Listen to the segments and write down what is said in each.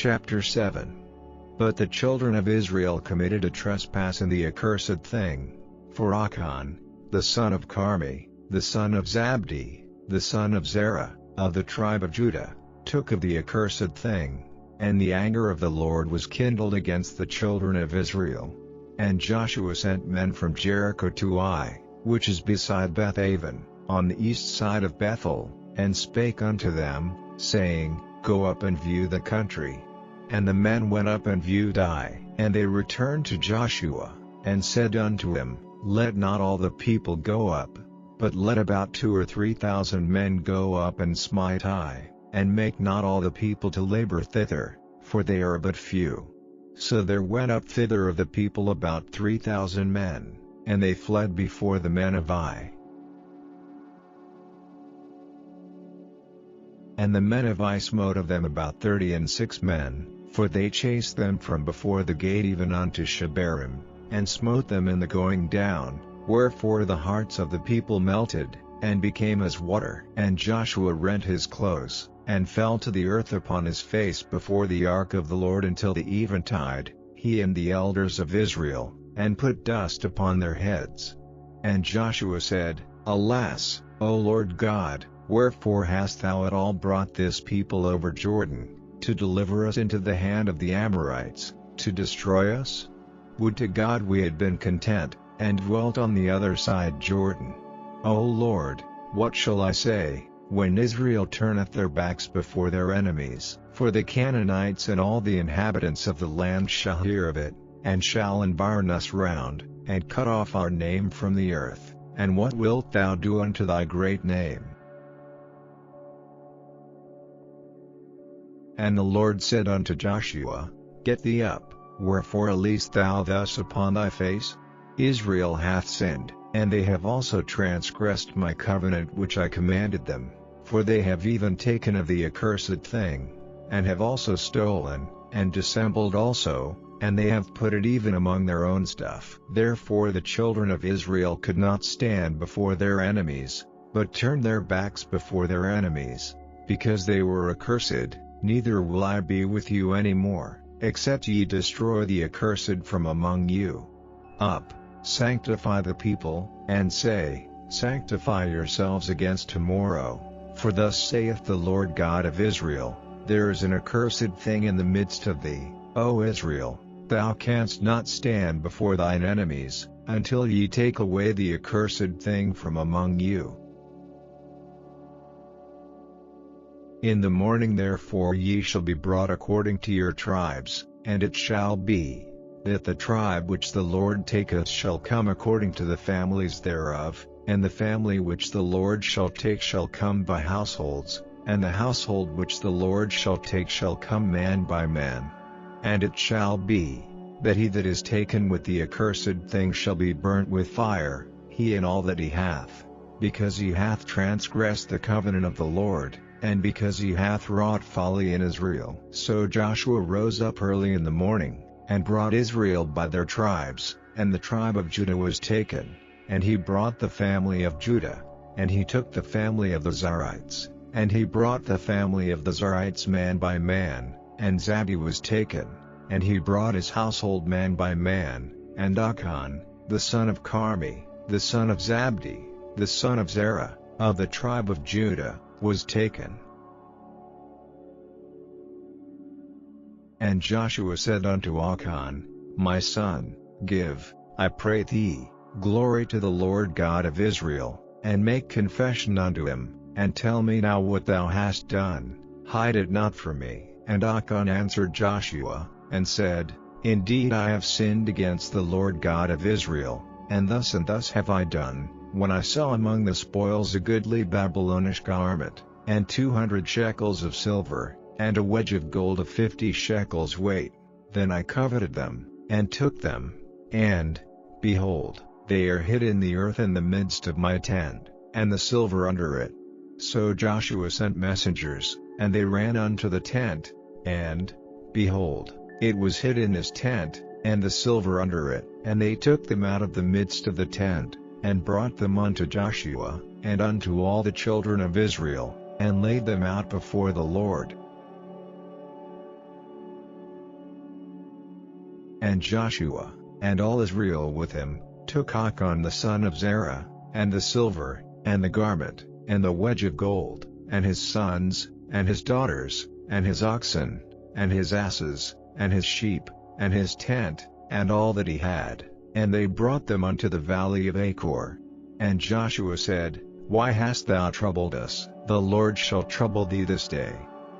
Chapter 7. But the children of Israel committed a trespass in the accursed thing, for Achan, the son of Carmi, the son of Zabdi, the son of Zerah, of the tribe of Judah, took of the accursed thing, and the anger of the Lord was kindled against the children of Israel. And Joshua sent men from Jericho to Ai, which is beside Beth-aven, on the east side of Bethel, and spake unto them, saying, Go up and view the country. And the men went up and viewed Ai, and they returned to Joshua, and said unto him, Let not all the people go up, but let about 2,000 or 3,000 men go up and smite Ai, and make not all the people to labor thither, for they are but few. So there went up thither of the people about 3,000 men, and they fled before the men of Ai. And the men of Ai smote of them about 36 men, for they chased them from before the gate even unto Shebarim, and smote them in the going down, wherefore the hearts of the people melted, and became as water. And Joshua rent his clothes, and fell to the earth upon his face before the ark of the Lord until the eventide, he and the elders of Israel, and put dust upon their heads. And Joshua said, Alas, O Lord God, wherefore hast thou at all brought this people over Jordan, to deliver us into the hand of the Amorites, to destroy us? Would to God we had been content, and dwelt on the other side Jordan. O Lord, what shall I say, when Israel turneth their backs before their enemies? For the Canaanites and all the inhabitants of the land shall hear of it, and shall environ us round, and cut off our name from the earth. And what wilt thou do unto thy great name? And the Lord said unto Joshua, Get thee up, wherefore liest thou thus upon thy face? Israel hath sinned, and they have also transgressed my covenant which I commanded them, for they have even taken of the accursed thing, and have also stolen, and dissembled also, and they have put it even among their own stuff. Therefore the children of Israel could not stand before their enemies, but turned their backs before their enemies, because they were accursed. Neither will I be with you any more, except ye destroy the accursed from among you. Up, sanctify the people, and say, Sanctify yourselves against tomorrow, for thus saith the Lord God of Israel, There is an accursed thing in the midst of thee, O Israel, thou canst not stand before thine enemies, until ye take away the accursed thing from among you. In the morning therefore ye shall be brought according to your tribes, and it shall be, that the tribe which the Lord taketh shall come according to the families thereof, and the family which the Lord shall take shall come by households, and the household which the Lord shall take shall come man by man. And it shall be, that he that is taken with the accursed thing shall be burnt with fire, he and all that he hath, because he hath transgressed the covenant of the Lord, and because he hath wrought folly in Israel. So Joshua rose up early in the morning, and brought Israel by their tribes, and the tribe of Judah was taken, and he brought the family of Judah, and he took the family of the Zerites, and he brought the family of the Zerites man by man, and Zabdi was taken, and he brought his household man by man, and Achan, the son of Carmi, the son of Zabdi, the son of Zerah, of the tribe of Judah, was taken. And Joshua said unto Achan, My son, give, I pray thee, glory to the Lord God of Israel, and make confession unto him, and tell me now what thou hast done, hide it not from me. And Achan answered Joshua, and said, Indeed I have sinned against the Lord God of Israel, and thus have I done, when I saw among the spoils a goodly Babylonish garment, and 200 shekels of silver, and a wedge of gold of 50 shekels weight. Then I coveted them, and took them, and, behold, they are hid in the earth in the midst of my tent, and the silver under it. So Joshua sent messengers, and they ran unto the tent, and, behold, it was hid in his tent, and the silver under it. And they took them out of the midst of the tent, and brought them unto Joshua, and unto all the children of Israel, and laid them out before the Lord. And Joshua, and all Israel with him, took Achan the son of Zerah, and the silver, and the garment, and the wedge of gold, and his sons, and his daughters, and his oxen, and his asses, and his sheep, and his tent, and all that he had, and they brought them unto the valley of Achor. And Joshua said, Why hast thou troubled us? The Lord shall trouble thee this day.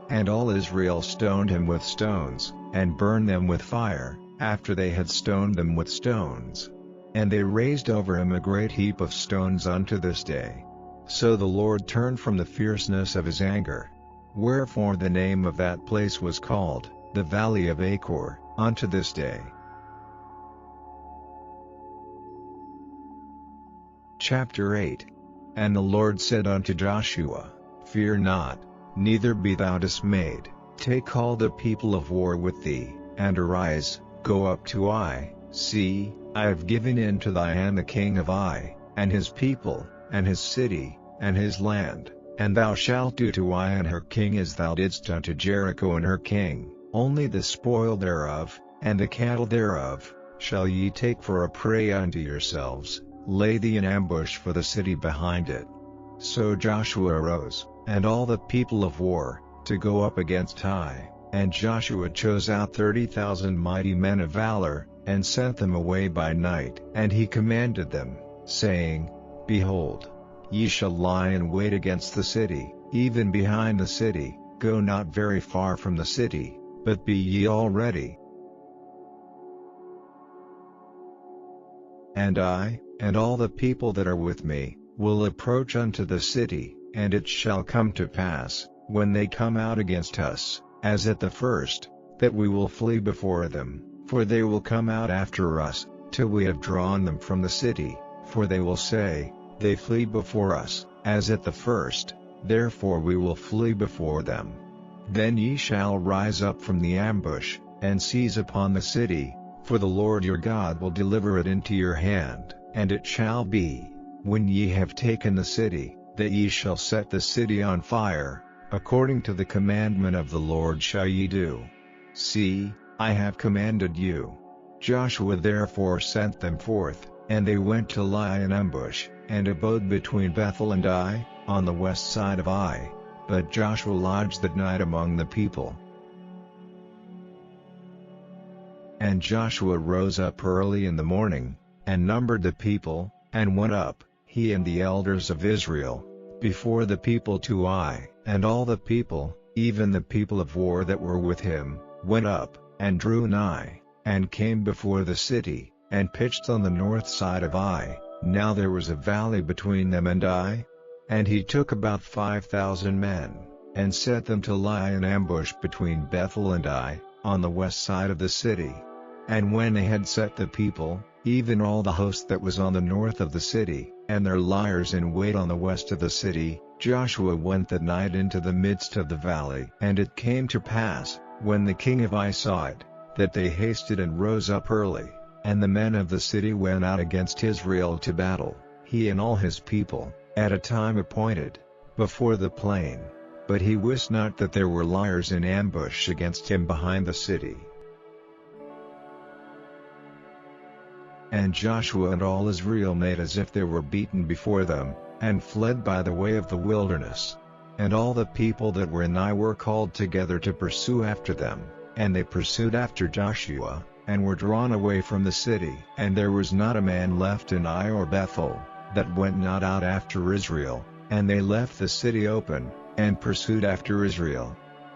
And all Israel stoned him with stones, and burned them with fire, after they had stoned them with stones. And they raised over him a great heap of stones unto this day. So the Lord turned from the fierceness of his anger. Wherefore the name of that place was called, the Valley of Achor, unto this day. Chapter 8. And the Lord said unto Joshua, Fear not, neither be thou dismayed, take all the people of war with thee, and arise, go up to Ai. See, I have given into thy hand the king of Ai, and his people, and his city, and his land, and thou shalt do to Ai and her king as thou didst unto Jericho and her king, only the spoil thereof, and the cattle thereof, shall ye take for a prey unto yourselves, lay thee in ambush for the city behind it. So Joshua arose, and all the people of war, to go up against Ai, and Joshua chose out 30,000 mighty men of valor, and sent them away by night. And he commanded them, saying, Behold, ye shall lie in wait against the city, even behind the city, go not very far from the city, but be ye all ready. And I, and all the people that are with me, will approach unto the city, and it shall come to pass, when they come out against us, as at the first, that we will flee before them, for they will come out after us, till we have drawn them from the city, for they will say, They flee before us, as at the first, therefore we will flee before them. Then ye shall rise up from the ambush, and seize upon the city, for the Lord your God will deliver it into your hand. And it shall be, when ye have taken the city, that ye shall set the city on fire, according to the commandment of the Lord shall ye do. See, I have commanded you. Joshua therefore sent them forth, and they went to lie in ambush, and abode between Bethel and Ai, on the west side of Ai. But Joshua lodged that night among the people. And Joshua rose up early in the morning, and numbered the people, and went up, he and the elders of Israel, before the people to Ai. And all the people, even the people of war that were with him, went up, and drew nigh, and came before the city, and pitched on the north side of Ai. Now there was a valley between them and Ai. And he took about 5,000 men, and set them to lie in ambush between Bethel and Ai, on the west side of the city. And when they had set the people, even all the host that was on the north of the city, and their liers in wait on the west of the city, Joshua went that night into the midst of the valley. And it came to pass, when the king of Ai saw it, that they hasted and rose up early, and the men of the city went out against Israel to battle, he and all his people, at a time appointed, before the plain. But he wist not that there were liers in ambush against him behind the city. And Joshua and all Israel made as if they were beaten before them, and fled by the way of the wilderness. And all the people that were in Ai were called together to pursue after them, and they pursued after Joshua, and were drawn away from the city. And there was not a man left in Ai or Bethel, that went not out after Israel, and they left the city open, and pursued after Israel.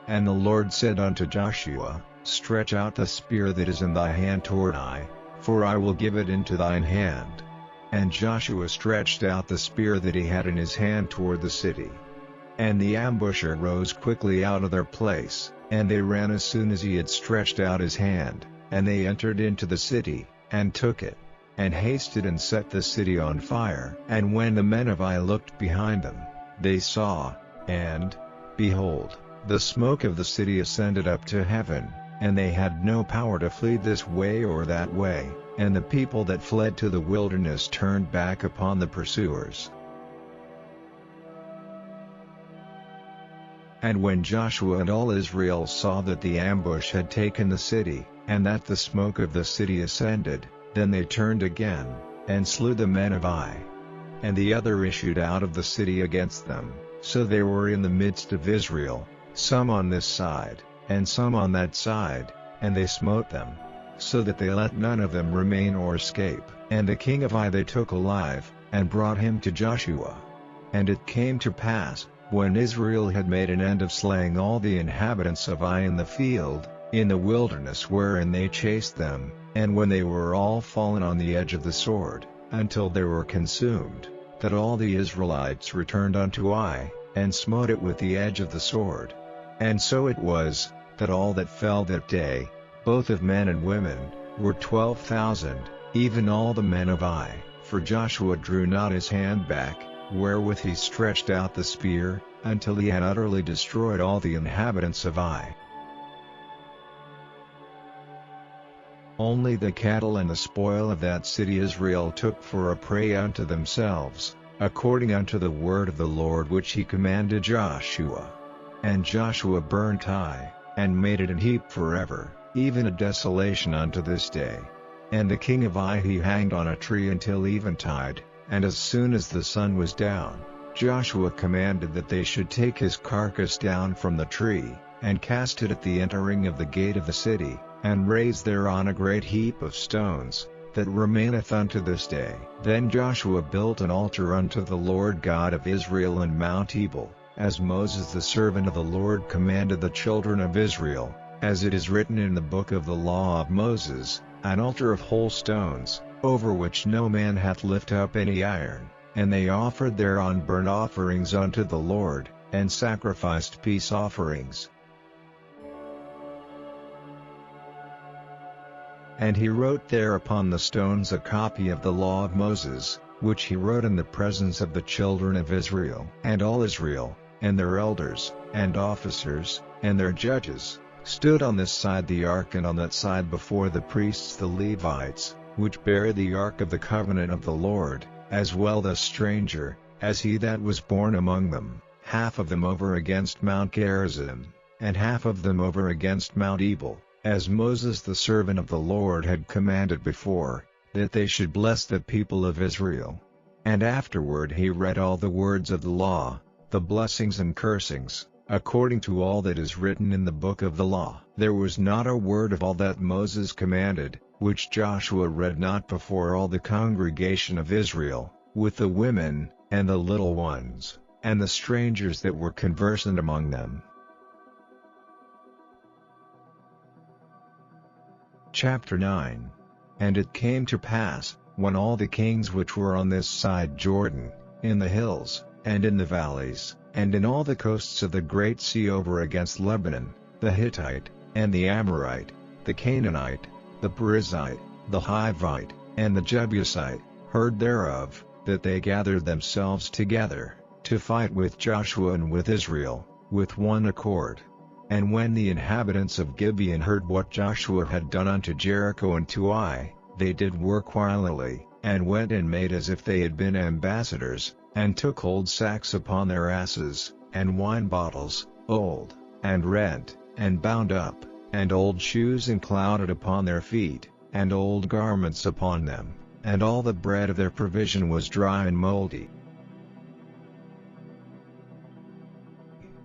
And the Lord said unto Joshua, Stretch out the spear that is in thy hand toward Ai, for I will give it into thine hand. And Joshua stretched out the spear that he had in his hand toward the city. And the ambusher rose quickly out of their place, and they ran as soon as he had stretched out his hand, and they entered into the city, and took it, and hasted and set the city on fire. And when the men of Ai looked behind them, they saw, and, behold, the smoke of the city ascended up to heaven, and they had no power to flee this way or that way, and the people that fled to the wilderness turned back upon the pursuers. And when Joshua and all Israel saw that the ambush had taken the city, and that the smoke of the city ascended, then they turned again, and slew the men of Ai. And the other issued out of the city against them, so they were in the midst of Israel, some on this side, and some on that side, and they smote them, so that they let none of them remain or escape. And the king of Ai they took alive, and brought him to Joshua. And it came to pass, when Israel had made an end of slaying all the inhabitants of Ai in the field, in the wilderness wherein they chased them, and when they were all fallen on the edge of the sword, until they were consumed, that all the Israelites returned unto Ai, and smote it with the edge of the sword. And so it was, that all that fell that day, both of men and women, were 12,000, even all the men of Ai, for Joshua drew not his hand back, wherewith he stretched out the spear, until he had utterly destroyed all the inhabitants of Ai. Only the cattle and the spoil of that city Israel took for a prey unto themselves, according unto the word of the Lord which he commanded Joshua. And Joshua burnt Ai, and made it an heap forever, even a desolation unto this day. And the king of Ai he hanged on a tree until eventide, and as soon as the sun was down, Joshua commanded that they should take his carcass down from the tree, and cast it at the entering of the gate of the city, and raise thereon a great heap of stones, that remaineth unto this day. Then Joshua built an altar unto the Lord God of Israel in Mount Ebal, as Moses the servant of the Lord commanded the children of Israel, as it is written in the book of the law of Moses, an altar of whole stones, over which no man hath lifted up any iron. And they offered thereon burnt offerings unto the Lord, and sacrificed peace offerings. And he wrote there upon the stones a copy of the law of Moses, which he wrote in the presence of the children of Israel. And all Israel, and their elders, and officers, and their judges, stood on this side the ark and on that side before the priests the Levites, which bare the ark of the covenant of the Lord, as well the stranger, as he that was born among them, half of them over against Mount Gerizim, and half of them over against Mount Ebal, as Moses the servant of the Lord had commanded before, that they should bless the people of Israel. And afterward he read all the words of the law, the blessings and cursings, according to all that is written in the book of the law. There was not a word of all that Moses commanded, which Joshua read not before all the congregation of Israel, with the women, and the little ones, and the strangers that were conversant among them. Chapter 9. And it came to pass, when all the kings which were on this side Jordan, in the hills, and in the valleys, and in all the coasts of the great sea over against Lebanon, the Hittite, and the Amorite, the Canaanite, the Perizzite, the Hivite, and the Jebusite, heard thereof, that they gathered themselves together, to fight with Joshua and with Israel, with one accord. And when the inhabitants of Gibeon heard what Joshua had done unto Jericho and to Ai, they did work wilily, and went and made as if they had been ambassadors, and took old sacks upon their asses, and wine bottles, old, and rent, and bound up, and old shoes and clouded upon their feet, and old garments upon them, and all the bread of their provision was dry and mouldy.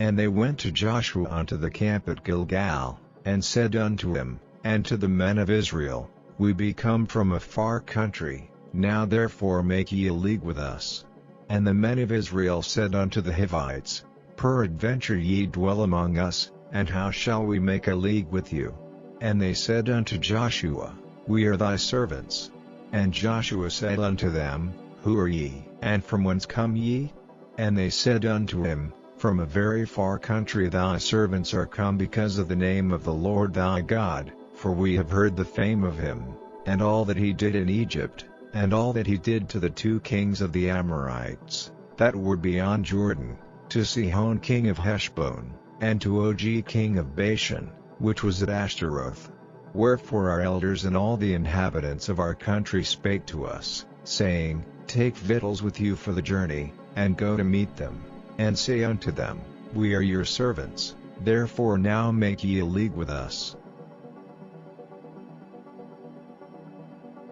And they went to Joshua unto the camp at Gilgal, and said unto him, and to the men of Israel, We be come from a far country, now therefore make ye a league with us. And the men of Israel said unto the Hivites, Peradventure ye dwell among us, and how shall we make a league with you? And they said unto Joshua, We are thy servants. And Joshua said unto them, Who are ye, and from whence come ye? And they said unto him, From a very far country thy servants are come because of the name of the Lord thy God, for we have heard the fame of him, and all that he did in Egypt, and all that he did to the 2 kings of the Amorites, that were beyond Jordan, to Sihon king of Heshbon, and to Og king of Bashan, which was at Ashtaroth. Wherefore our elders and all the inhabitants of our country spake to us, saying, Take victuals with you for the journey, and go to meet them, and say unto them, We are your servants, therefore now make ye a league with us.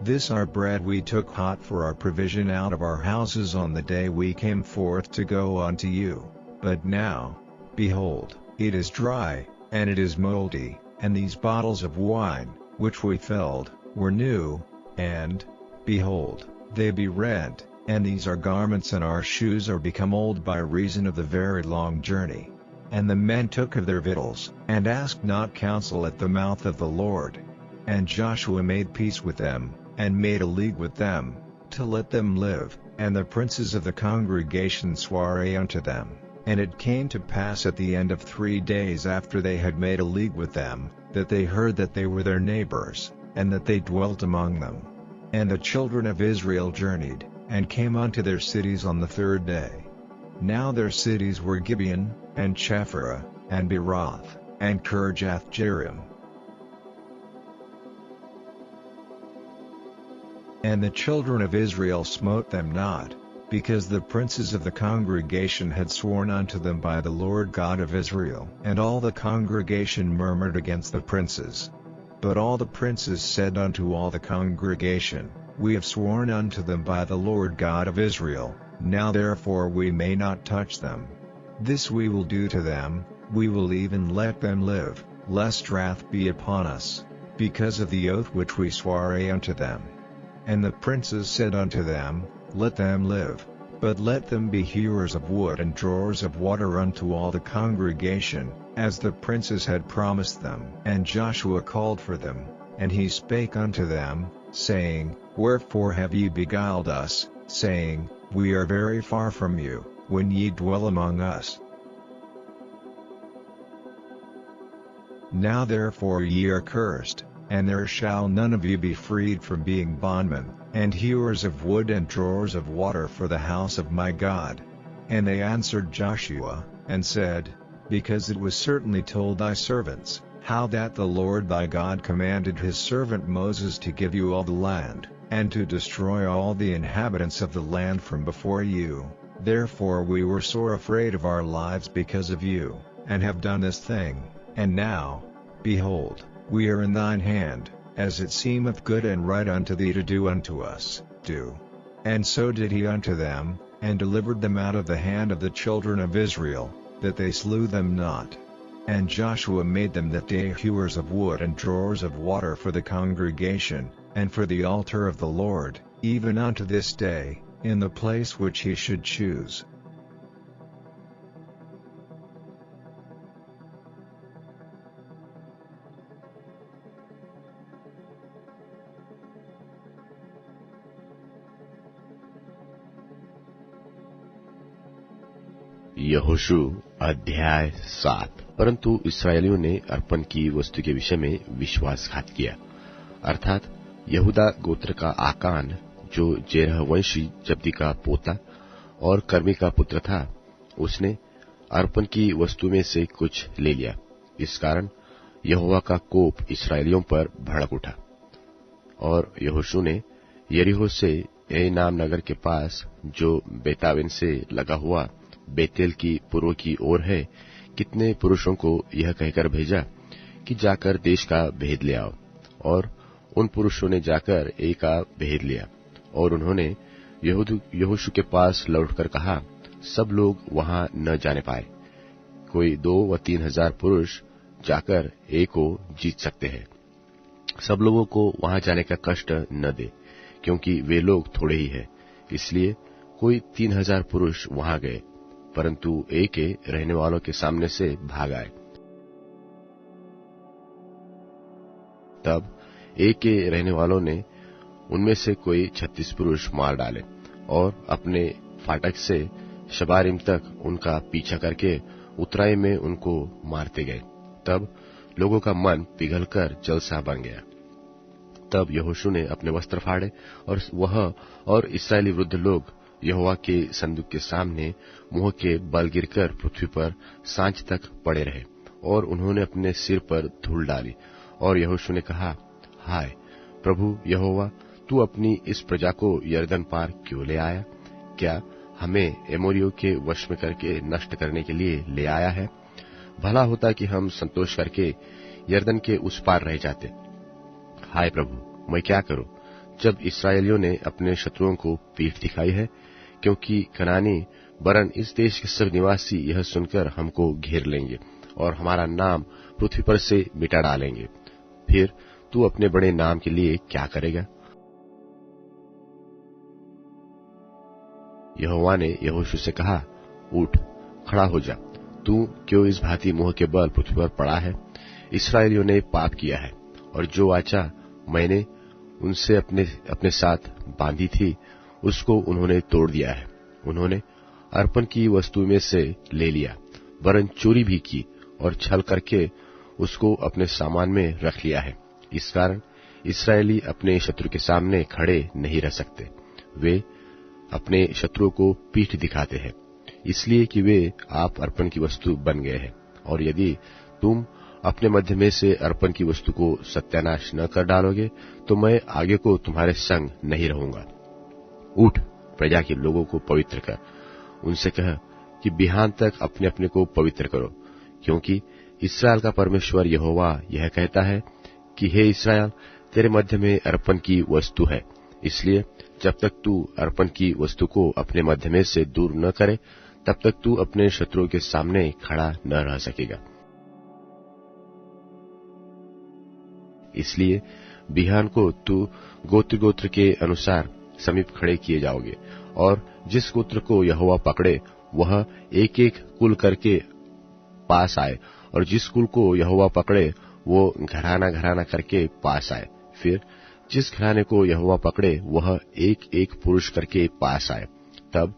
This our bread we took hot for our provision out of our houses on the day we came forth to go unto you, but now, behold, it is dry, and it is moldy, and these bottles of wine, which we filled, were new, and, behold, they be rent, and these our garments and our shoes are become old by reason of the very long journey. And the men took of their victuals, and asked not counsel at the mouth of the Lord. And Joshua made peace with them, and made a league with them, to let them live, and the princes of the congregation sware unto them. And it came to pass at the end of 3 days after they had made a league with them, that they heard that they were their neighbors, and that they dwelt among them. And the children of Israel journeyed, and came unto their cities on the 3rd day. Now their cities were Gibeon, and Chephirah, and Beeroth, and Kirjath-jearim. And the children of Israel smote them not, because the princes of the congregation had sworn unto them by the Lord God of Israel. And all the congregation murmured against the princes. But all the princes said unto all the congregation, We have sworn unto them by the Lord God of Israel, now therefore we may not touch them. This we will do to them, we will even let them live, lest wrath be upon us, because of the oath which we sware unto them. And the princes said unto them, Let them live, but let them be hewers of wood and drawers of water unto all the congregation, as the princes had promised them. And Joshua called for them, and he spake unto them, saying, Wherefore have ye beguiled us, saying, We are very far from you, when ye dwell among us? Now therefore ye are cursed, and there shall none of you be freed from being bondmen, and hewers of wood and drawers of water for the house of my God. And they answered Joshua, and said, Because it was certainly told thy servants, how that the Lord thy God commanded his servant Moses to give you all the land, and to destroy all the inhabitants of the land from before you, therefore we were sore afraid of our lives because of you, and have done this thing. And now, behold, we are in thine hand, as it seemeth good and right unto thee to do unto us, do. And so did he unto them, and delivered them out of the hand of the children of Israel, that they slew them not. And Joshua made them that day hewers of wood and drawers of water for the congregation, and for the altar of the Lord, even unto this day, in the place which he should choose. यहोशू अध्याय 7। परंतु इस्राएलियों ने अर्पण की वस्तु के विषय में विश्वासघात किया, अर्थात यहूदा गोत्र का आकान, जो जेरह वंशी जब्दी का पोता और कर्मी का पुत्र था, उसने अर्पण की वस्तु में से कुछ ले लिया। इस कारण यहोवा का कोप इस्राएलियों पर भड़क उठा। और यहोशू ने यरीहो से ए नाम नगर के पास, जो बेतावेन से लगा हुआ बेतेल की पूर्व की ओर है, कितने पुरुषों को यह कहकर भेजा कि जाकर देश का भेद ले आओ। और उन पुरुषों ने जाकर ए का भेद लिया, और उन्होंने यहोशू के पास लौटकर कहा, सब लोग वहां न जाने पाए। कोई 2 व 3 हजार पुरुष जाकर ए को जीत सकते हैं। सब लोगों को वहां जाने का कष्ट न दे, क्योंकि वे लोग थोड़े ही हैं। इसलिए कोई 3 हजार पुरुष वहां गए, परंतु ए के रहने वालों के सामने से भाग आए। तब ए के रहने वालों ने उनमें से कोई 36 पुरुष मार डाले, और अपने फाटक से शबारिम तक उनका पीछा करके उतराई में उनको मारते गए। तब लोगों का मन पिघलकर जलसा बन गया। तब यहोशू ने अपने वस्त्र फाड़े, और वह और इस्राएली वृद्ध लोग यहोवा के संदूक के सामने मुंह के बल गिरकर पृथ्वी पर सांझ तक पड़े रहे, और उन्होंने अपने सिर पर धूल डाली। और यहोशू ने कहा, हाय प्रभु यहोवा, तू अपनी इस प्रजा को यरदन पार क्यों ले आया? क्या हमें एमोरियों के वश में करके नष्ट करने के लिए ले आया है? भला होता कि हम संतोष करके यरदन के उस पार रह जाते। हाय प्रभु, मैं क्या करूं? जब इसराइलियों ने अपने शत्रुओं को पीठ दिखाई है, क्योंकि कनानी वरन इस देश के सब निवासी यह सुनकर हमको घेर लेंगे और हमारा नाम पृथ्वी पर से मिटा डालेंगे। फिर तू अपने बड़े नाम के लिए क्या करेगा? यहोवा ने यहोशू से कहा, उठ, खड़ा हो जा। तू क्यों इस भांति मुंह के बल पृथ्वी पर पड़ा है? इसराइलियों ने पाप किया है और जो वाचा मैंने उनसे अपने साथ बांधी थी उसको उन्होंने तोड़ दिया है। उन्होंने अर्पण की वस्तु में से ले लिया, वरन चोरी भी की और छल करके उसको अपने सामान में रख लिया है। इस कारण इस्राएली अपने शत्रु के सामने खड़े नहीं रह सकते। वे अपने शत्रुओं को पीठ दिखाते हैं, इसलिए कि वे आप अर्पण की वस्तु बन गए हैं। और यदि तुम अपने मध्य में से अर्पण की वस्तु को सत्यानाश न कर डालोगे, तो मैं आगे को तुम्हारे संग नहीं रहूंगा। उठ, प्रजा के लोगों को पवित्र कर। उनसे कह कि बिहान तक अपने अपने को पवित्र करो, क्योंकि इस्राएल का परमेश्वर यहोवा यह कहता है कि हे इस्राएल, तेरे मध्य में अर्पण की वस्तु है। इसलिए जब तक तू अर्पण की वस्तु को अपने मध्य में से दूर न करे, तब तक तू अपने शत्रुओं के सामने खड़ा न रह सकेगा। इसलिए बिहान को तू गोत्र गोत्र के अनुसार समीप खड़े किए जाओगे, और जिस गोत्र को यहोवा पकड़े वह एक एक कुल करके पास आए, और जिस कुल को यहोवा पकड़े वो घराना घराना करके पास आए। फिर जिस घराने को यहोवा पकड़े वह एक एक पुरुष करके पास आए। तब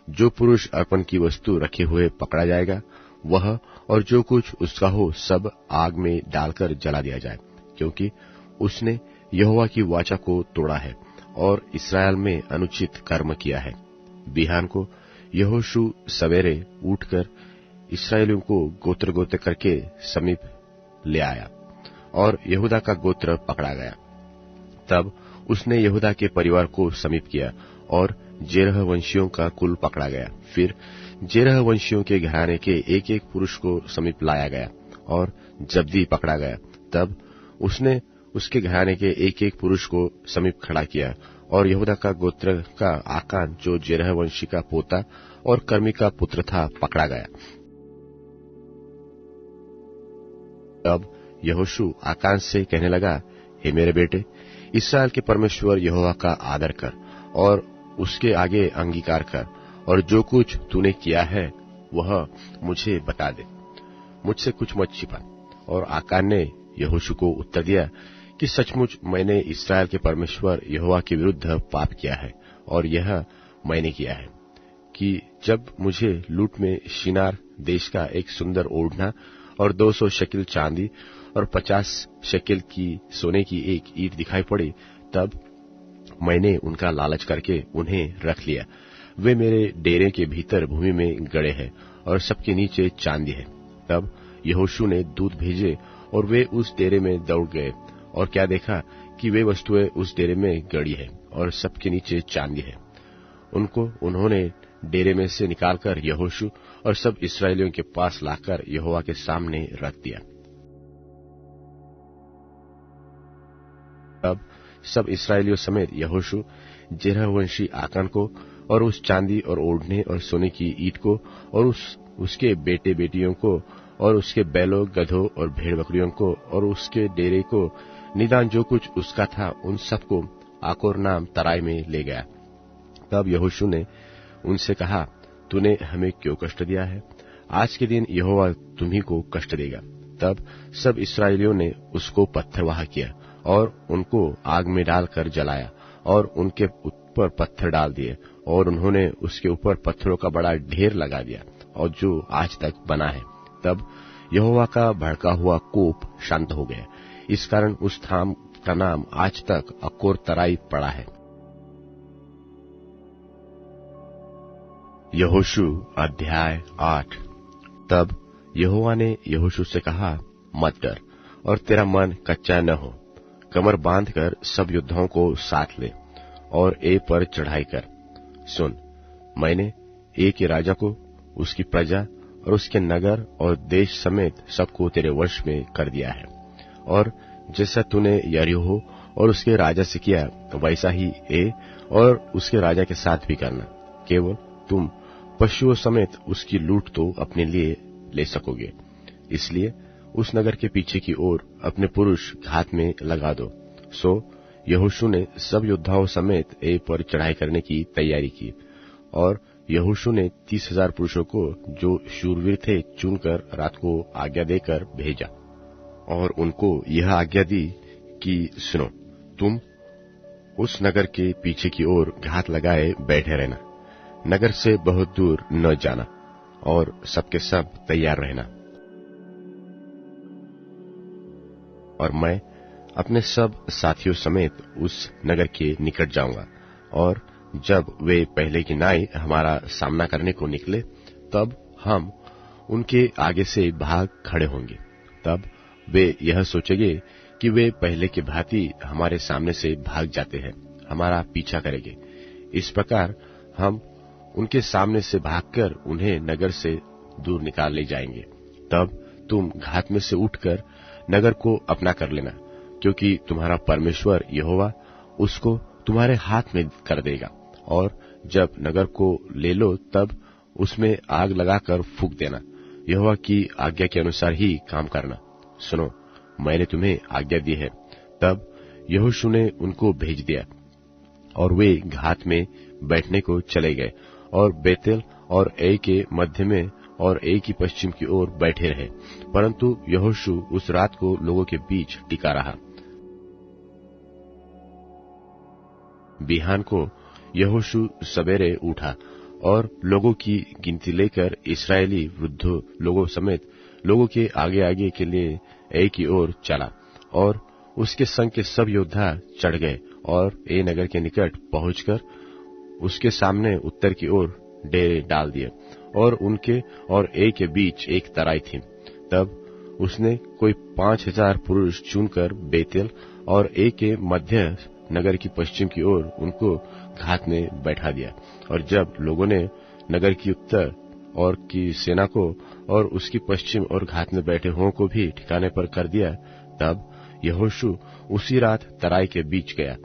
जो पुरुष अर्पण की वस्तु रखे हुए पकड़ा जाएगा, वह और जो कुछ उसका हो सब आग में डालकर जला दिया जाए, क्योंकि उसने यहोवा की वाचा को तोड़ा है और इस्राएल में अनुचित कर्म किया है। बिहान को यहोशू सवेरे उठकर इस्राएलियों को गोत्र गोत्र करके समीप ले आया, और यहूदा का गोत्र पकड़ा गया। तब उसने यहूदा के परिवार को समीप किया, और जेरह वंशियों का कुल पकड़ा गया। फिर जेरह वंशियों के घराने के एक एक पुरुष को समीप लाया गया, और जब्दी पकड़ा गया। तब उसने उसके घराने के एक एक पुरुष को समीप खड़ा किया, और यहूदा का गोत्र का आकान, जो जेरह वंशी का पोता और कर्मी का पुत्र था, पकड़ा गया। तब यहोशू आकान से कहने लगा, हे मेरे बेटे, इस्राएल के परमेश्वर यहोवा का आदर कर और उसके आगे अंगीकार कर, और जो कुछ तूने किया है वह मुझे बता दे, मुझसे कुछ मत छिपा। और आकान ने यहोशू को उत्तर दिया कि सचमुच मैंने इस्राएल के परमेश्वर यहोवा के विरुद्ध पाप किया है, और यह मैंने किया है कि जब मुझे लूट में शिनार देश का एक सुंदर ओढ़ना और 200 शकेल चांदी और 50 शकेल की सोने की एक ईंट दिखाई पड़ी, तब मैंने उनका लालच करके उन्हें रख लिया। वे मेरे डेरे के भीतर भूमि में गड़े हैं और सबके नीचे चांदी है। तब यहोशू ने दूत भेजे और वे उस डेरे में दौड़ गए, और क्या देखा कि वे वस्तुएं उस डेरे में गड़ी है और सबके नीचे चांदी है। उन्होंने डेरे में से निकालकर यहोशू और सब इस्राएलियों के पास लाकर यहोवा के सामने रख दिया। तब सब इस्राएलियों समेत यहोशू जेरह वंशी आकान को और उस चांदी और ओढ़ने और सोने की ईंट को और उसके बेटे बेटियों को और उसके बैलों, गधों और भेड़ बकरियों को और उसके डेरे को, निदान जो कुछ उसका था, उन सबको आकोर नाम तराई में ले गया। तब यहोशू ने उनसे कहा, तूने हमें क्यों कष्ट दिया है? आज के दिन यहोवा तुम्ही को कष्ट देगा। तब सब इस्राएलियों ने उसको पत्थरवाह किया और उनको आग में डालकर जलाया और उनके ऊपर पत्थर डाल दिए, और उन्होंने उसके ऊपर पत्थरों का बड़ा ढेर लगा दिया, और जो आज तक बना है। तब यहोवा का भड़का हुआ कोप शांत हो गया। इस कारण उस स्थान का नाम आज तक अकोर तराई पड़ा है। यहोशू अध्याय 8। तब यहोवा ने यहोशू से कहा, मत डर और तेरा मन कच्चा न हो। कमर बांधकर सब योद्धाओं को साथ ले और ए पर चढ़ाई कर। सुन, मैंने ए के राजा को, उसकी प्रजा और उसके नगर और देश समेत सबको तेरे वश में कर दिया है। और जैसा तूने यरीहो और उसके राजा से किया वैसा ही ए और उसके राजा के साथ भी करना। केवल तुम पशुओं समेत उसकी लूट तो अपने लिए ले सकोगे। इसलिए उस नगर के पीछे की ओर अपने पुरुष घात में लगा दो। सो यहोशू ने सब योद्धाओं समेत ए पर चढ़ाई करने की तैयारी की, और यहोशू ने 30,000 पुरुषों को जो शूरवीर थे चुनकर रात को आज्ञा देकर भेजा, और उनको यह आज्ञा दी कि सुनो, तुम उस नगर के पीछे की ओर घात लगाए बैठे रहना, नगर से बहुत दूर न जाना, और सबके सब तैयार रहना। और मैं अपने सब साथियों समेत उस नगर के निकट जाऊंगा, और जब वे पहले की नाई हमारा सामना करने को निकले, तब हम उनके आगे से भाग खड़े होंगे। तब वे यह सोचेंगे कि वे पहले के भांति हमारे सामने से भाग जाते हैं, हमारा पीछा करेंगे। इस प्रकार हम उनके सामने से भागकर उन्हें नगर से दूर निकाल ले जाएंगे। तब तुम घात में से उठकर नगर को अपना कर लेना, क्योंकि तुम्हारा परमेश्वर यहोवा उसको तुम्हारे हाथ में कर देगा। और जब नगर को ले लो, तब उसमें आग लगाकर फूंक देना। यहोवा की आज्ञा के अनुसार ही काम करना। सुनो, मैंने तुम्हें आज्ञा दी है। तब यहोशू ने उनको भेज दिया, और वे घात में बैठने को चले गए, और बेतेल और ए के मध्य में और ए की पश्चिम की ओर बैठे रहे। परंतु यहोशू उस रात को लोगों के बीच टिका रहा। बिहान को यहोशू सवेरे उठा और लोगों की गिनती लेकर इस्राएली वृद्ध लोगों समेत लोगों के आगे आगे के लिए ए की ओर चला, और उसके संग के सब योद्धा चढ़ गए और ए नगर के निकट पहुंचकर उसके सामने उत्तर की ओर डेरे डाल दिए, और उनके और ए के बीच एक तराई थी। तब उसने कोई 5,000 पुरुष चुनकर बेतेल और ए के मध्य नगर की पश्चिम की ओर उनको घात में बैठा दिया। और जब लोगों ने नगर की उत्तर और की सेना को और उसकी पश्चिम और घात में बैठे हुओं को भी ठिकाने पर कर दिया, तब यहोशू उसी रात तराई के बीच गया।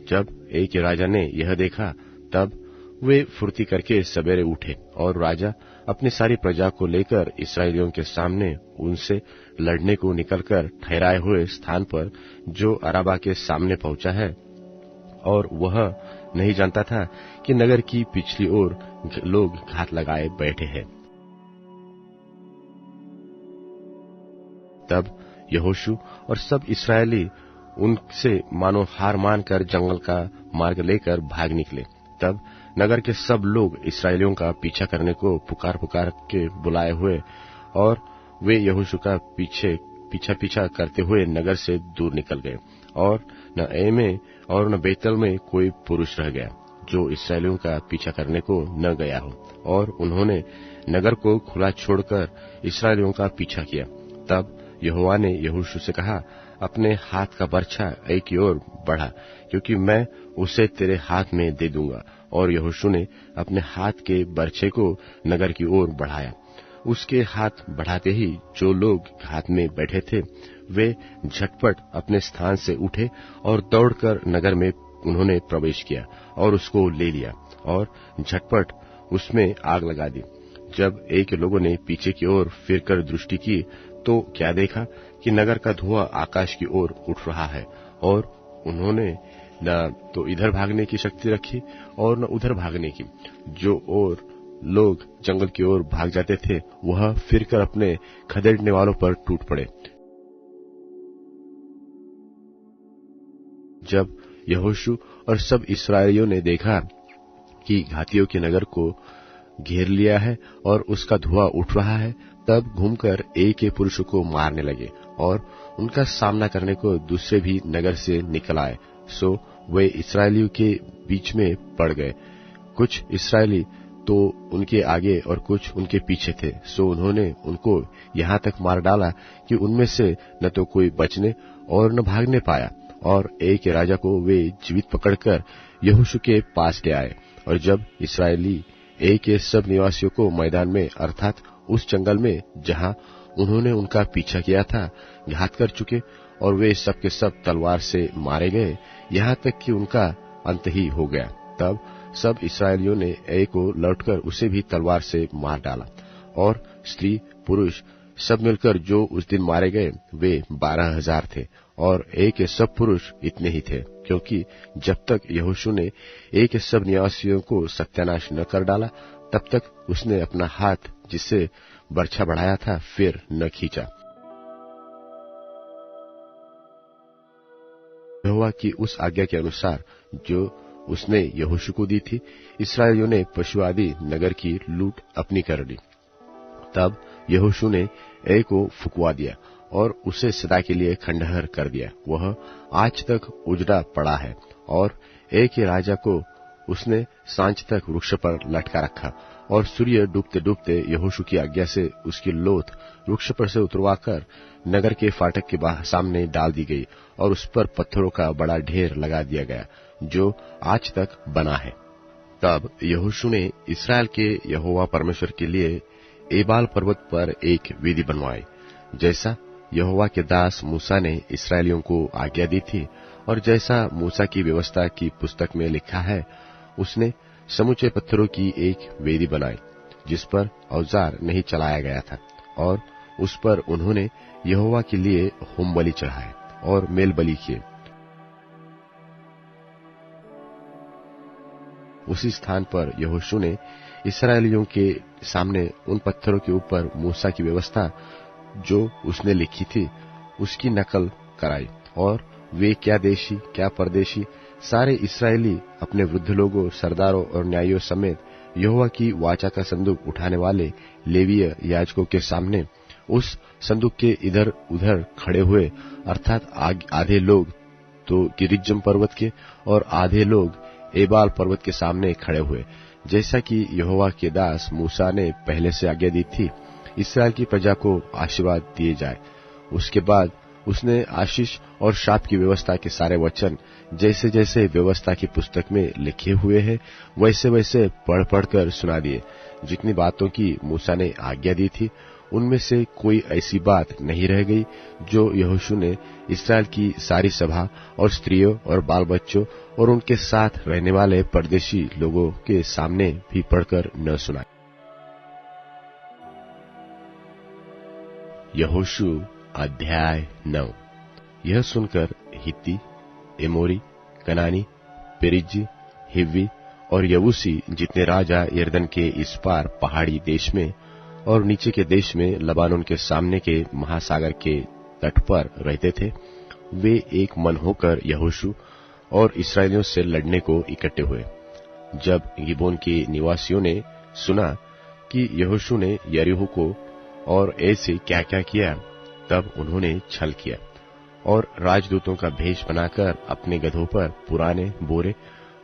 जब ए के राजा ने यह देखा, तब वे फुर्ती करके सवेरे उठे, और राजा अपनी सारी प्रजा को लेकर इस्राएलियों के सामने उनसे लड़ने को निकलकर ठहराए हुए स्थान पर जो अराबा के सामने पहुंचा है, और वह नहीं जानता था कि नगर की पिछली ओर लोग घात लगाए बैठे हैं। तब यहोशू और सब इस्राएली उनसे मानो हार मानकर जंगल का मार्ग लेकर भाग निकले। तब नगर के सब लोग इस्राएलियों का पीछा करने को पुकार पुकार के बुलाए हुए, और वे यहोशू का पीछा करते हुए नगर से दूर निकल गए, और न ए में और न बेतल में कोई पुरुष रह गया जो इस्राएलियों का पीछा करने को न गया हो, और उन्होंने नगर को खुला छोड़कर इस्राएलियों का पीछा किया। तब यहोवा ने यहोशू से कहा, अपने हाथ का बर्छा ए की ओर बढ़ा, क्योंकि मैं उसे तेरे हाथ में दे दूंगा। और यहोशू ने अपने हाथ के बर्छे को नगर की ओर बढ़ाया। उसके हाथ बढ़ाते ही जो लोग घात में बैठे थे, वे झटपट अपने स्थान से उठे और दौड़कर नगर में उन्होंने प्रवेश किया और उसको ले लिया, और झटपट उसमें आग लगा दी। जब ए के लोगों ने पीछे की ओर फिरकर दृष्टि की, तो क्या देखा कि नगर का धुआं आकाश की ओर उठ रहा है, और उन्होंने न तो इधर भागने की शक्ति रखी और न उधर भागने की। जो और लोग जंगल की ओर भाग जाते थे, वह फिरकर अपने खदेड़ने वालों पर टूट पड़े। जब यहोशू और सब इस्राएलियों ने देखा कि घातियों के नगर को घेर लिया है और उसका धुआं उठ रहा है, तब घूमकर ए के पुरुषों को मारने लगे, और उनका सामना करने को दूसरे भी नगर से निकल आए। सो वे इस्राएलियों के बीच में पड़ गए। कुछ इस्राएली तो उनके आगे और कुछ उनके पीछे थे। सो उन्होंने उनको यहाँ तक मार डाला कि उनमें से न तो कोई बचने और न भागने पाया। और ए के राजा को वे जीवित पकड़कर यहोशू के पास ले आए। और जब इस्राएली ए के सब निवासियों को मैदान में अर्थात उस जंगल में जहां उन्होंने उनका पीछा किया था घात कर चुके और वे सब के सब तलवार से मारे गए, यहाँ तक कि उनका अंत ही हो गया। तब सब इसराइलियों ने ए को लौटकर उसे भी तलवार से मार डाला, और स्त्री पुरुष सब मिलकर जो उस दिन मारे गए वे 12,000 थे, और ए के सब पुरुष इतने ही थे, क्योंकि जब तक यहोशू ने ए के सब निवासियों को सत्यानाश न कर डाला, तब तक उसने अपना हाथ जिससे बर्छा बढ़ाया था फिर न खींचा। यहोवा की उस आज्ञा के अनुसार जो उसने यहोशू को दी थी, इसराइलियों ने पशु आदि नगर की लूट अपनी कर ली। तब यहोशू ने ए को फुकवा दिया और उसे सदा के लिए खंडहर कर दिया। वह आज तक उजड़ा पड़ा है, और ए के राजा को उसने सांझ तक वृक्ष पर लटका रखा, और सूर्य डूबते डूबते यहोशू की आज्ञा से उसकी लोथ वृक्ष पर से उतरवाकर नगर के फाटक के सामने डाल दी गई, और उस पर पत्थरों का बड़ा ढेर लगा दिया गया, जो आज तक बना है। तब यहोशू ने इसराइल के यहोवा परमेश्वर के लिए एबाल पर्वत पर एक वेदी बनवाई, जैसा यहोवा के दास मूसा ने इसराइलियों को आज्ञा दी थी, और जैसा मूसा की व्यवस्था की पुस्तक में लिखा है, उसने समूचे पत्थरों की एक वेदी बनाई, जिस पर औजार नहीं चलाया गया था, और उस पर उन्होंने यहोवा के लिए होम बलि चढ़ाए और मेल बलि किए। उसी स्थान पर यहोशू ने इसराइलियों के सामने उन पत्थरों के ऊपर मूसा की व्यवस्था जो उसने लिखी थी उसकी नकल कराई, और वे क्या देशी क्या परदेशी सारे इसराइली अपने वृद्ध लोगों, सरदारों और न्यायियों समेत यहोवा की वाचा का संदूक उठाने वाले लेवीय याजकों के सामने उस संदूक के इधर उधर खड़े हुए, अर्थात आधे लोग तो गिरिज्जम पर्वत के और आधे लोग एबाल पर्वत के सामने खड़े हुए, जैसा कि यहोवा के दास मूसा ने पहले से आज्ञा दी थी, इसराइल की प्रजा को आशीर्वाद दिए जाए। उसके बाद उसने आशीष और शाप की व्यवस्था के सारे वचन जैसे जैसे व्यवस्था की पुस्तक में लिखे हुए हैं वैसे वैसे पढ़ पढ़कर सुना दिए। जितनी बातों की मूसा ने आज्ञा दी थी उनमें से कोई ऐसी बात नहीं रह गई जो यहोशू ने इसराइल की सारी सभा और स्त्रियों और बाल बच्चों और उनके साथ रहने वाले परदेशी लोगों के सामने भी पढ़कर न सुनाई। यहोशू अध्याय 9। यह सुनकर हित्ती, एमोरी, कनानी, पेरिज्जी, हिव्वी और यबूसी जितने राजा यरदन के इस पार पहाड़ी देश में और नीचे के देश में लबानोन के सामने के महासागर के तट पर रहते थे, वे एक मन होकर यहोशू और इसराइलियों से लड़ने को इकट्ठे हुए। जब गिबोन के निवासियों ने सुना कि यहोशू ने यरीहो को और ऐसे क्या क्या किया, तब उन्होंने छल किया और राजदूतों का भेष बनाकर अपने गधों पर पुराने बोरे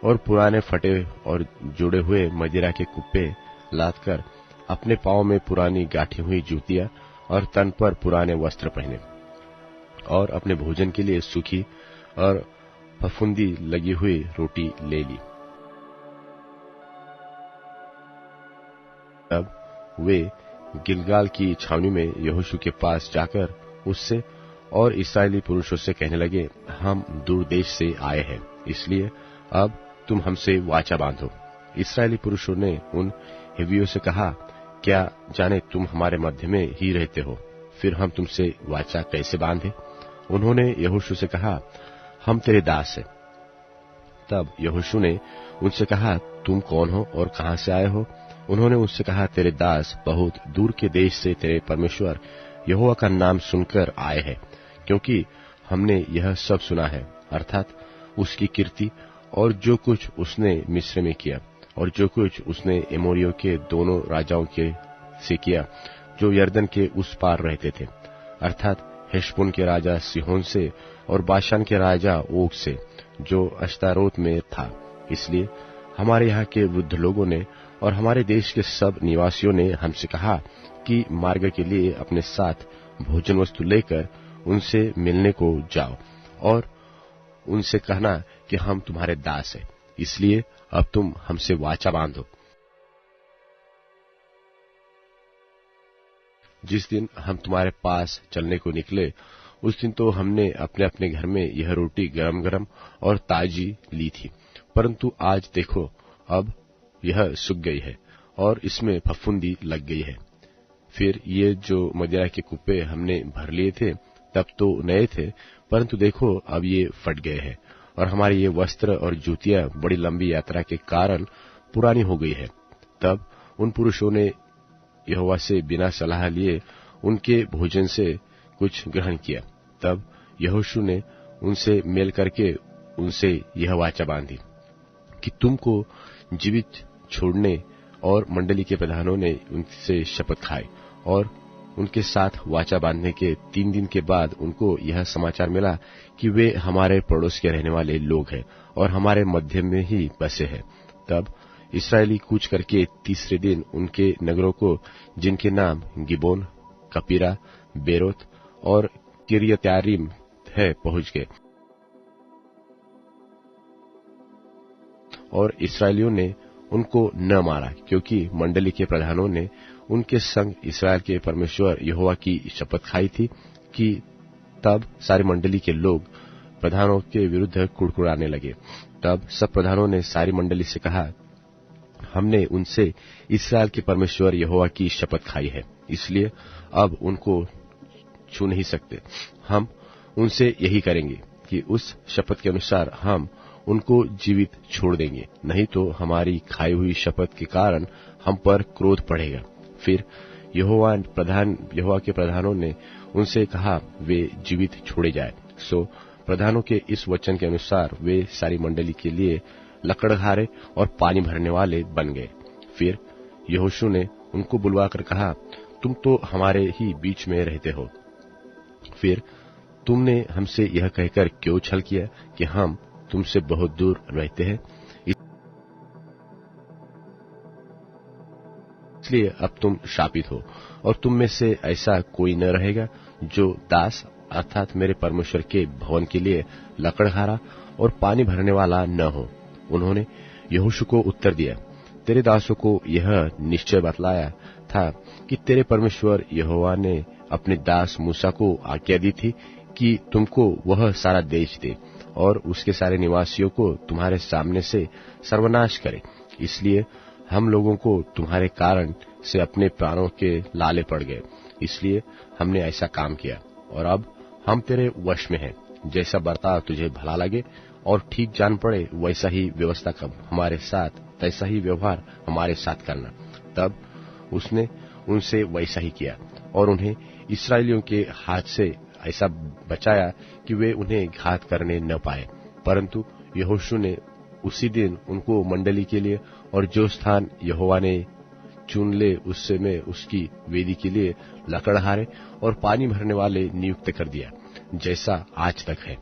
और पुराने फटे और जुड़े हुए मदिरा के कुप्पे लादकर अपने पांव में पुरानी गांठी हुई जूतियां और तन पर पुराने वस्त्र पहने और अपने भोजन के लिए सूखी और फफूंदी लगी हुई रोटी ले ली। तब वे गिलगाल की छावनी में यहोशू के पास जाकर उससे और इस्राएली पुरुषों से कहने लगे, हम दूर देश से आए हैं, इसलिए अब तुम हमसे वाचा बांधो। इस्राएली पुरुषों ने उन हिव्वियों से कहा, क्या जाने तुम हमारे मध्य में ही रहते हो, फिर हम तुमसे वाचा कैसे बांधे? उन्होंने यहोशू से कहा, हम तेरे दास हैं। तब यहोशू ने उनसे कहा, तुम कौन हो और कहां से आए हो? उन्होंने उससे कहा, तेरे दास बहुत दूर के देश से तेरे परमेश्वर यहोवा का नाम सुनकर आए हैं, क्योंकि हमने यह सब सुना है, अर्थात उसकी कीर्ति और जो कुछ उसने मिस्र में किया और जो कुछ उसने एमोरियों के दोनों राजाओं के से किया जो यरदन के उस पार रहते थे, अर्थात हेशबोन के राजा सिहोन से और बाशान के राजा ओग से जो अश्तारोत में था। इसलिए हमारे यहाँ के वृद्ध लोगों ने और हमारे देश के सब निवासियों ने हमसे कहा कि मार्ग के लिए अपने साथ भोजन वस्तु लेकर उनसे मिलने को जाओ और उनसे कहना कि हम तुम्हारे दास हैं, इसलिए अब तुम हमसे वाचा बांधो। जिस दिन हम तुम्हारे पास चलने को निकले उस दिन तो हमने अपने अपने घर में यह रोटी गरम गरम और ताजी ली थी, परंतु आज देखो अब यह सूख गई है और इसमें फफूंदी लग गई है। फिर ये जो मदिरा के कुप्पे हमने भर लिए थे तब तो नए थे, परंतु देखो अब ये फट गए हैं और हमारे ये वस्त्र और जूतियां बड़ी लंबी यात्रा के कारण पुरानी हो गई है। तब उन पुरुषों ने यहोवा से बिना सलाह लिए उनके भोजन से कुछ ग्रहण किया। तब यहोशू ने उनसे मेल करके उनसे यह वाचा बांधी कि तुमको जीवित छोड़ने, और मंडली के प्रधानों ने उनसे शपथ खाई और उनके साथ वाचा बांधने के 3 दिन के बाद उनको यह समाचार मिला कि वे हमारे पड़ोस के रहने वाले लोग हैं और हमारे मध्य में ही बसे हैं। तब इस्राएली कूच करके तीसरे दिन उनके नगरों को, जिनके नाम गिबोन, कपीरा, बेरोत और किर्यत्यारीम है, पहुंच गए। और इस्राएलियों ने उनको न मारा, क्योंकि मंडली के प्रधानों ने उनके संग इस्राएल के परमेश्वर यहोवा की शपथ खाई थी कि तब सारी मंडली के लोग प्रधानों के विरुद्ध कुड़कुड़ाने लगे। तब सब प्रधानों ने सारी मंडली से कहा, हमने उनसे इस्राएल के परमेश्वर यहोवा की शपथ खाई है, इसलिए अब उनको छू नहीं सकते। हम उनसे यही करेंगे कि उस शपथ के अनुसार हम उनको जीवित छोड़ देंगे, नहीं तो हमारी खाई हुई शपथ के कारण हम पर क्रोध पड़ेगा। फिर यहोवा के प्रधानों ने उनसे कहा वे जीवित छोड़े जाए। सो प्रधानों के इस वचन के अनुसार वे सारी मंडली के लिए लकड़हारे और पानी भरने वाले बन गए। फिर यहोशू ने उनको बुलवाकर कहा, तुम तो हमारे ही बीच में रहते हो, फिर तुमने हमसे यह कहकर क्यों छल किया कि हम तुमसे बहुत दूर रहते हैं? इसलिए अब तुम शापित हो और तुम में से ऐसा कोई न रहेगा जो दास अर्थात मेरे परमेश्वर के भवन के लिए लकड़हारा और पानी भरने वाला न हो। उन्होंने यहोशू को उत्तर दिया, तेरे दासों को यह निश्चय बतलाया था कि तेरे परमेश्वर यहोवा ने अपने दास मूसा को आज्ञा दी थी कि तुमको वह सारा देश दे और उसके सारे निवासियों को तुम्हारे सामने से सर्वनाश करे। इसलिए हम लोगों को तुम्हारे कारण से अपने प्राणों के लाले पड़ गए, इसलिए हमने ऐसा काम किया और अब हम तेरे वश में हैं। जैसा बर्ताव तुझे भला लगे और ठीक जान पड़े वैसा ही व्यवस्था कर हमारे साथ, तैसा ही व्यवहार हमारे साथ करना। तब उसने उनसे वैसा ही किया और उन्हें इस्राएलियों के हाथ से ऐसा बचाया कि वे उन्हें घात करने न पाए। परंतु यहोशू ने उसी दिन उनको मंडली के लिए और जो स्थान यहोवा ने चुन ले उससे में उसकी वेदी के लिए लकड़हारे और पानी भरने वाले नियुक्त कर दिया, जैसा आज तक है।